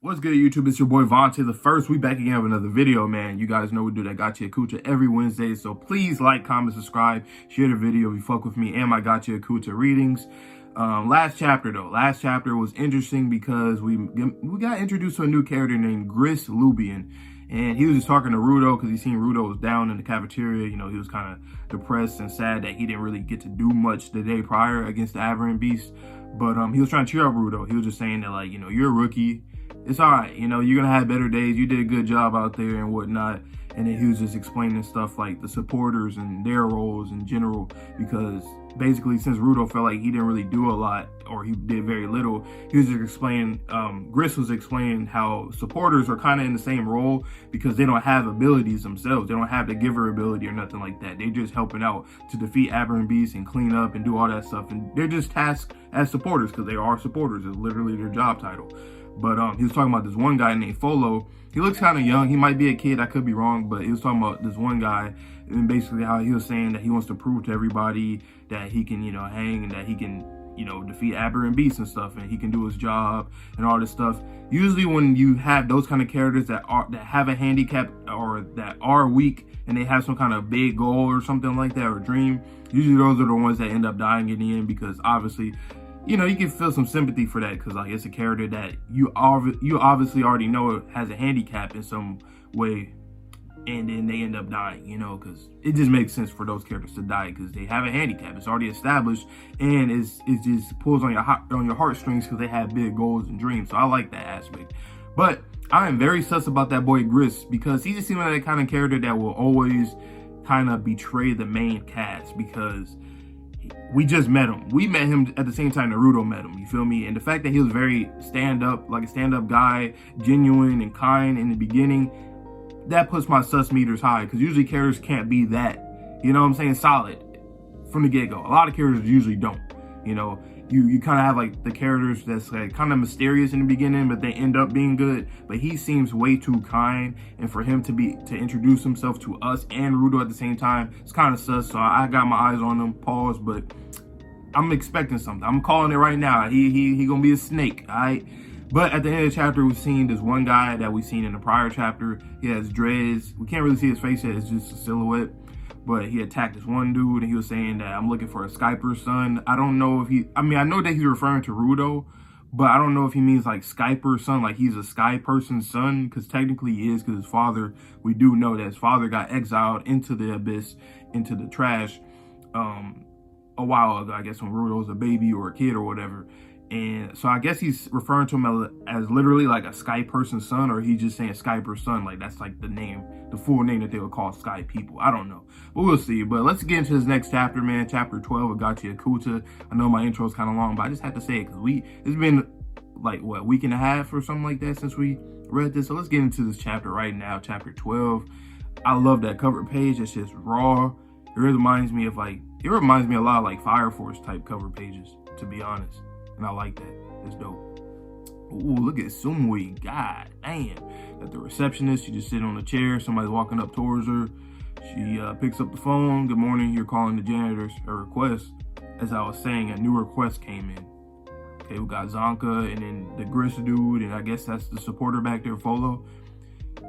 What's good, YouTube? It's your boy Vontae the First. We back again with another video, man. You guys know we do that Gachiakuta every Wednesday, so please like, comment, subscribe, share the video if you fuck with me and my Gachiakuta readings. Last chapter was interesting because we got introduced to a new character named Griss, and he was just talking to Rudo because he seen Rudo was down in the cafeteria. You know, he was kind of depressed and sad that he didn't really get to do much the day prior against the Abberant beast. But he was trying to cheer up Rudo. He was just saying that, like, you know, you're a rookie. It's all right. You know, you're going to have better days. You did a good job out there and whatnot. And then he was just explaining stuff like the supporters and their roles in general, because basically since Rudo felt like he didn't really do a lot, or he did very little, he was just explaining, Griss was explaining how supporters are kind of in the same role because they don't have abilities themselves. They don't have the giver ability or nothing like that. They're just helping out to defeat Abberant beasts and clean up and do all that stuff. And they're just tasked as supporters because they are supporters. It's literally their job title. But he was talking about this one guy named Follo. He looks kind of young. He might be a kid. I could be wrong. But he was talking about this one guy and basically how he was saying that he wants to prove to everybody that he can, you know, hang and that he can, you know, defeat Abberant beasts and stuff, and he can do his job and all this stuff. Usually when you have those kind of characters that have a handicap or that are weak and they have some kind of big goal or something like that, or dream, usually those are the ones that end up dying in the end, because obviously, you know, you can feel some sympathy for that because, like, it's a character that you obviously already know has a handicap in some way, and then they end up dying, you know, because it just makes sense for those characters to die because they have a handicap. It's already established, and it just pulls on your heartstrings because they have big goals and dreams. So I like that aspect. But I am very sus about that boy Griss because he just seems like that kind of character that will always kind of betray the main cast, because we just met him. We met him at the same time that Rudo met him, you feel me? And the fact that he was very stand-up, like a stand-up guy, genuine and kind in the beginning, that puts my sus meters high, because usually characters can't be that, you know what I'm saying, solid from the get-go. A lot of characters usually don't, you know. You kind of have like the characters that's like kind of mysterious in the beginning, but they end up being good. But he seems way too kind, and for him to introduce himself to us and Rudo at the same time, it's kind of sus. So I got my eyes on him. Pause, but I'm expecting something. I'm calling it right now. He gonna be a snake, all right? But at the end of the chapter, we've seen this one guy that we've seen in the prior chapter. He has dreads. We can't really see his face yet. It's just a silhouette. But he attacked this one dude, and he was saying that I'm looking for a Skyper's son. I don't know if I know that he's referring to Rudo, but I don't know if he means like Skyper's son, like he's a sky person's son, because technically he is, because his father, we do know that his father got exiled into the abyss, into the trash, a while ago, I guess, when Rudo was a baby or a kid or whatever. And so I guess he's referring to him as literally like a sky person's son, or he's just saying Skyper's son, like that's like the name, the full name that they would call sky people. I don't know, but we'll see. But let's get into this next chapter, man. Chapter 12 of Gachiakuta. I know my intro is kind of long, but I just have to say it because it's been like, what, week and a half or something like that since we read this. So let's get into this chapter right now, chapter 12. I love that cover page. It's just raw. It reminds me a lot of like Fire Force type cover pages, to be honest. And I like that. It's dope. Ooh, look at Semui. God damn. Got the receptionist. She just sitting on a chair. Somebody's walking up towards her. She picks up the phone. Good morning. You're calling the janitor's a request. As I was saying, a new request came in. Okay, we got Zanka and then the Griss dude, and I guess that's the supporter back there, Follo.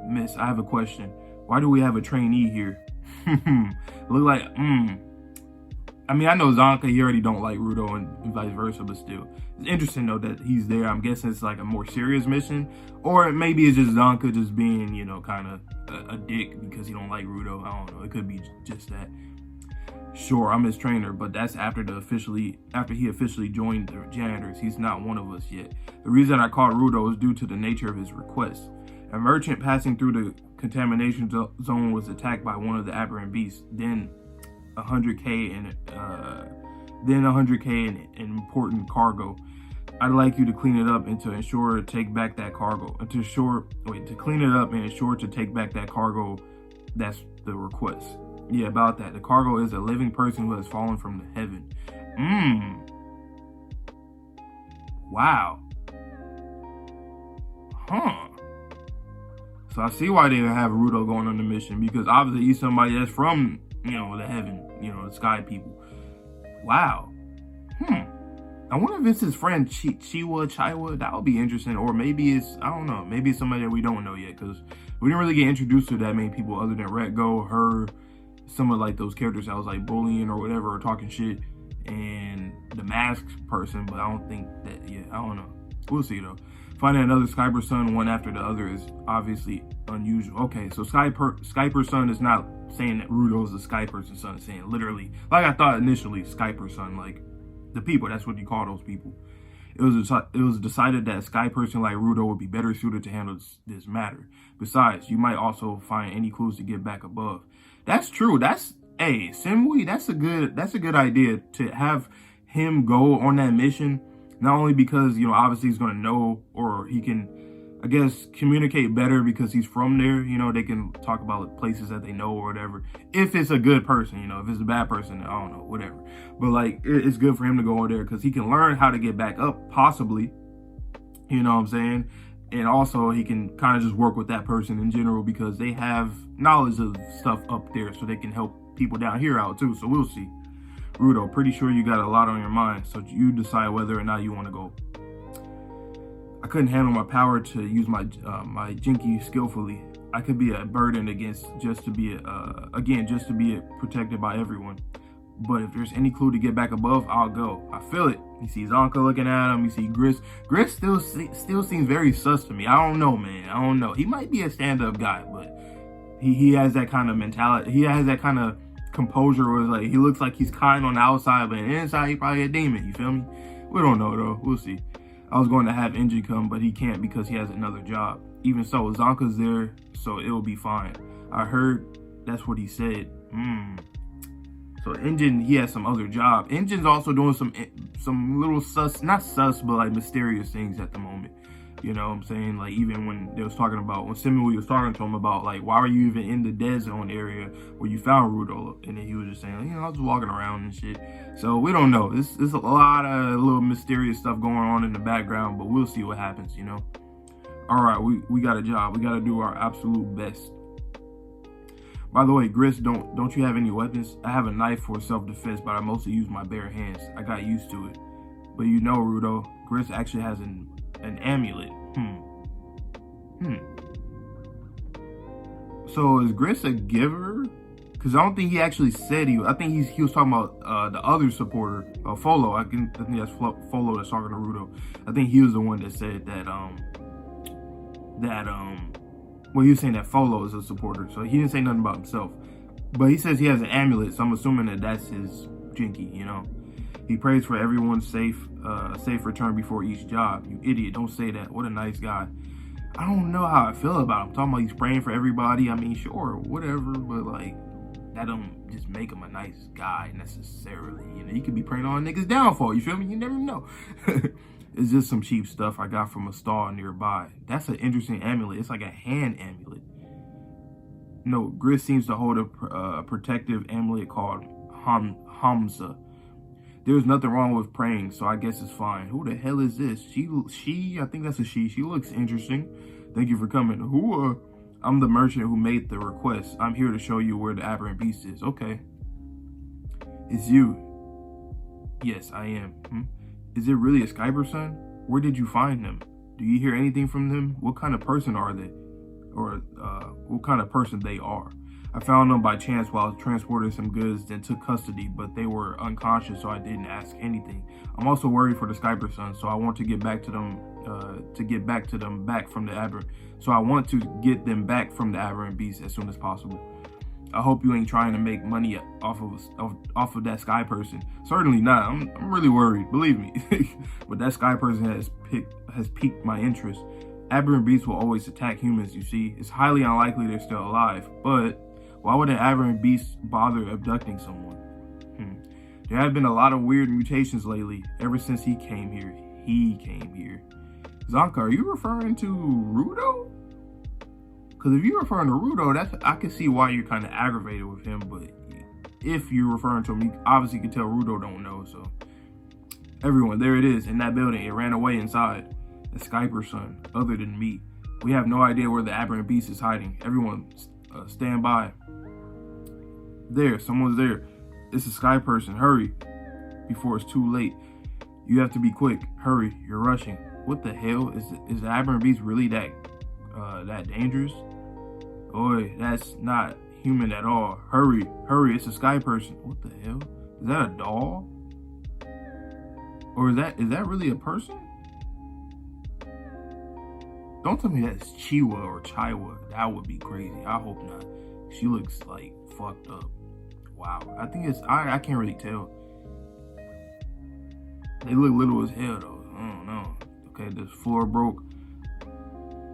Miss, I have a question. Why do we have a trainee here? Look like, I mean, I know Zanka, he already don't like Rudo and vice versa, but still. It's interesting, though, that he's there. I'm guessing it's like a more serious mission. Or maybe it's just Zanka just being, you know, kind of a dick because he don't like Rudo. I don't know. It could be just that. Sure, I'm his trainer, but that's after he officially joined the janitors. He's not one of us yet. The reason I called Rudo is due to the nature of his request. A merchant passing through the contamination zone was attacked by one of the Abberant beasts. Then 100K in important cargo. I'd like you to clean it up and to ensure to take back that cargo. To clean it up and ensure to take back that cargo. That's the request. Yeah, about that. The cargo is a living person who has fallen from the heaven. Wow. Huh. So I see why they have Rudo going on the mission, because obviously he's somebody that's from, you know, the heaven, you know, the sky people. Wow. I wonder if it's his friend Chiwa. That would be interesting. Or maybe it's, I don't know. Maybe it's somebody that we don't know yet. Because we didn't really get introduced to that many people other than Retgo, her, some of like those characters that was like bullying or whatever or talking shit, and the masked person. But I don't think that, yeah, I don't know. We'll see though. Finding another Skyper son one after the other is obviously unusual. Okay, so Skyper son is not saying that Rudo is the Skyperson son. It's saying literally, like I thought initially, Skyper son, like the people. That's what you call those people. It was decided that a Skyperson like Rudo would be better suited to handle this matter. Besides, you might also find any clues to get back above. That's true. That's Semui. That's a good idea to have him go on that mission. Not only because, you know, obviously he's going to know, or he can, I guess, communicate better because he's from there. You know, they can talk about places that they know or whatever. If it's a good person, you know, if it's a bad person, I don't know, whatever. But, like, it's good for him to go over there because he can learn how to get back up, possibly. You know what I'm saying? And also, he can kind of just work with that person in general because they have knowledge of stuff up there, so they can help people down here out, too. So, we'll see. Rudo, pretty sure you got a lot on your mind, so you decide whether or not you want to go. I couldn't handle my power to use my my Jinki skillfully. I could be a burden against just to be protected by everyone. But if there's any clue to get back above, I'll go. I feel it. You see Zanka looking at him. You see Griss. Griss still seems very sus to me. I don't know, man. I don't know. He might be a stand-up guy, but he has that kind of mentality. He has that kind of composure where like he looks like he's kind on the outside, but inside he probably a demon. You feel me? We don't know though. We'll see. I was going to have Engine come, but he can't because he has another job. Even so, Zanka's there, so it'll be fine. I heard that's what he said. So Engine, he has some other job. Engine's also doing some little sus, not sus, but like mysterious things at the moment. You know what I'm saying? Like even when they was talking about, when Semui was talking to him about like, why are you even in the dead zone area where you found Rudo? And then he was just saying, you know, I was walking around and shit. So we don't know. There's a lot of little mysterious stuff going on in the background, but we'll see what happens, you know? All right, we got a job. We got to do our absolute best. By the way, Griss, don't you have any weapons? I have a knife for self-defense, but I mostly use my bare hands. I got used to it. But you know, Rudo, Griss actually has an amulet. So is Griss a giver? Because I don't think he actually said I think he was talking about the other supporter, Follo. I think that's Follo that's talking to Rudo. I think he was the one that said that well, he was saying that Follo is a supporter, so he didn't say nothing about himself. But he says he has an amulet, so I'm assuming that that's his Jinki, you know. He prays for everyone's safe return before each job. You idiot, don't say that. What a nice guy. I don't know how I feel about him. I'm talking about he's praying for everybody. I mean, sure, whatever, but like, that don't just make him a nice guy necessarily. You know, you could be praying on a nigga's downfall, you feel me? You never know. It's just some cheap stuff I got from a stall nearby. That's an interesting amulet. It's like a hand amulet. No, Griss seems to hold a protective amulet called Hamza. There's nothing wrong with praying, so I guess it's fine. Who the hell is this? She, I think that's a she. She looks interesting. Thank you for coming. I'm the merchant who made the request. I'm here to show you where the Abberant beast is. Okay. It's you. Yes, I am. Is it really a Skyper son? Where did you find them? Do you hear anything from them? What kind of person are they? Or what kind of person they are? I found them by chance while transporting some goods, then took custody, but they were unconscious, so I didn't ask anything. I'm also worried for the Skyper son, so I want to get back to them, back from the Abberant. So I want to get them back from the Abberant beast as soon as possible. I hope you ain't trying to make money off of that Sky person. Certainly not. I'm really worried, believe me. But that Sky person has piqued my interest. Abberant beasts will always attack humans, you see. It's highly unlikely they're still alive, but why would an Abberant beast bother abducting someone? There have been a lot of weird mutations lately, ever since he came here. Zanka, are you referring to Rudo? Because if you're referring to Rudo, I can see why you're kind of aggravated with him, but if you're referring to him, you obviously can tell Rudo don't know, so. Everyone, there it is, in that building. It ran away inside. A Skyper son, other than me. We have no idea where the Abberant beast is hiding. Everyone, stand by. There, someone's there. It's a Sky person. Hurry, before it's too late. You have to be quick. Hurry, you're rushing. What the hell? Is the Abberant beast really that dangerous? Oi, that's not human at all. Hurry, hurry, it's a sky person. What the hell? Is that a doll? Or is that really a person? Don't tell me that's Chiwa or Chiwa. That would be crazy. I hope not. She looks like fucked up. Wow. I think it's, I can't really tell. They look little as hell though. I don't know. Okay, this floor broke.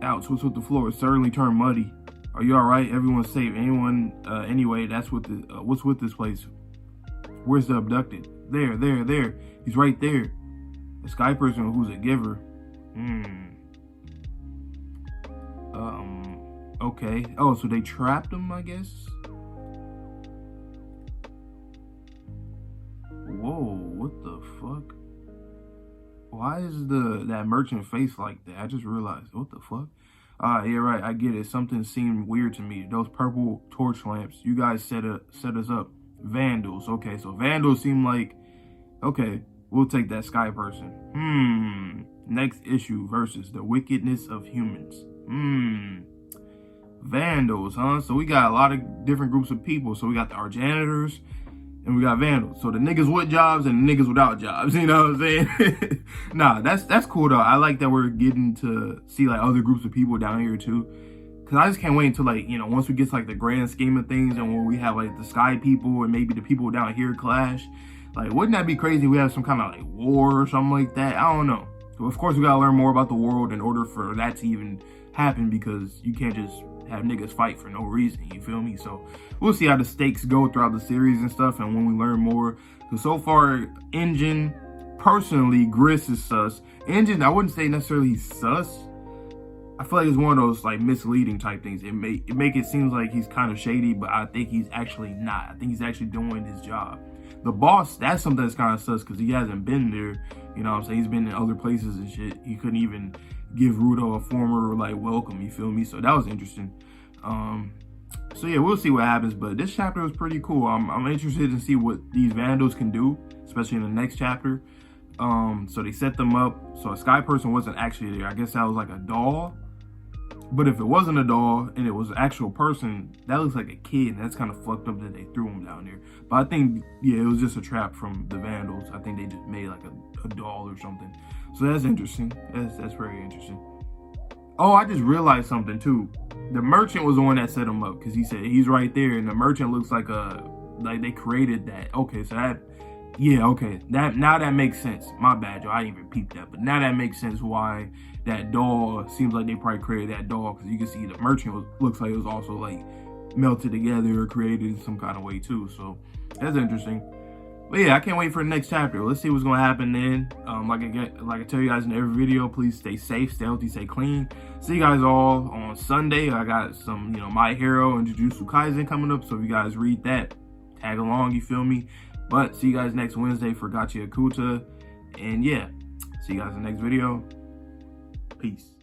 Ouch, what's with the floor? It certainly turned muddy. Are you alright? Everyone's safe. Anyway, that's what what's with this place? Where's the abducted? There. He's right there. The sky person who's a giver. Okay. Oh, so they trapped him, I guess? Whoa, what the fuck? Why is that merchant face like that? I just realized. What the fuck? Yeah, right. I get it. Something seemed weird to me. Those purple torch lamps. You guys set us up. Vandals. Okay, so Vandals seem like... Okay, we'll take that sky person. Next issue versus the wickedness of humans. Vandals, huh? So we got a lot of different groups of people. So we got our janitors and we got Vandals. So the niggas with jobs and the niggas without jobs. You know what I'm saying? Nah, that's cool though. I like that we're getting to see like other groups of people down here too. Cause I just can't wait until like, you know, once we get to like the grand scheme of things and when we have like the sky people and maybe the people down here clash. Like, wouldn't that be crazy if we have some kind of like war or something like that? I don't know. So of course we gotta learn more about the world in order for that to even happen, because you can't just have niggas fight for no reason, you feel me? So we'll see how the stakes go throughout the series and stuff, and when we learn more. So far, Engine, personally, Griss is sus. Engine, I wouldn't say necessarily he's sus. I feel like it's one of those like misleading type things. It make it seem like he's kind of shady, but I think he's actually not. I think he's actually doing his job. The boss, that's something that's kind of sus because he hasn't been there. You know what I'm saying? He's been in other places and shit. He couldn't even give Rudo a former like welcome, you feel me? So that was interesting. So yeah, we'll see what happens, but this chapter was pretty cool. I'm interested to see what these Vandals can do, especially in the next chapter. So they set them up. So a sky person wasn't actually there. I guess that was like a doll. But if it wasn't a doll and it was an actual person, that looks like a kid. And that's kind of fucked up that they threw him down there. But I think, yeah, it was just a trap from the Vandals. I think they just made like a doll or something. So that's interesting. That's very interesting. Oh, I just realized something too. The merchant was the one that set him up because he said he's right there. And the merchant looks like they created that. Okay, so that, yeah, okay. Now that makes sense. My bad, y'all. I didn't even peep that. But now that makes sense why that doll seems like they probably created that doll, because you can see the merchant looks like it was also like melted together or created in some kind of way too. So that's interesting. But yeah, I can't wait for the next chapter. Let's see what's gonna happen then. Like I tell you guys in every video, please stay safe, stay healthy, stay clean. See you guys all on Sunday. I got some, you know, My Hero and Jujutsu Kaisen coming up. So if you guys read that, tag along, you feel me? But see you guys next Wednesday for Gachiakuta. And yeah, see you guys in the next video. Peace.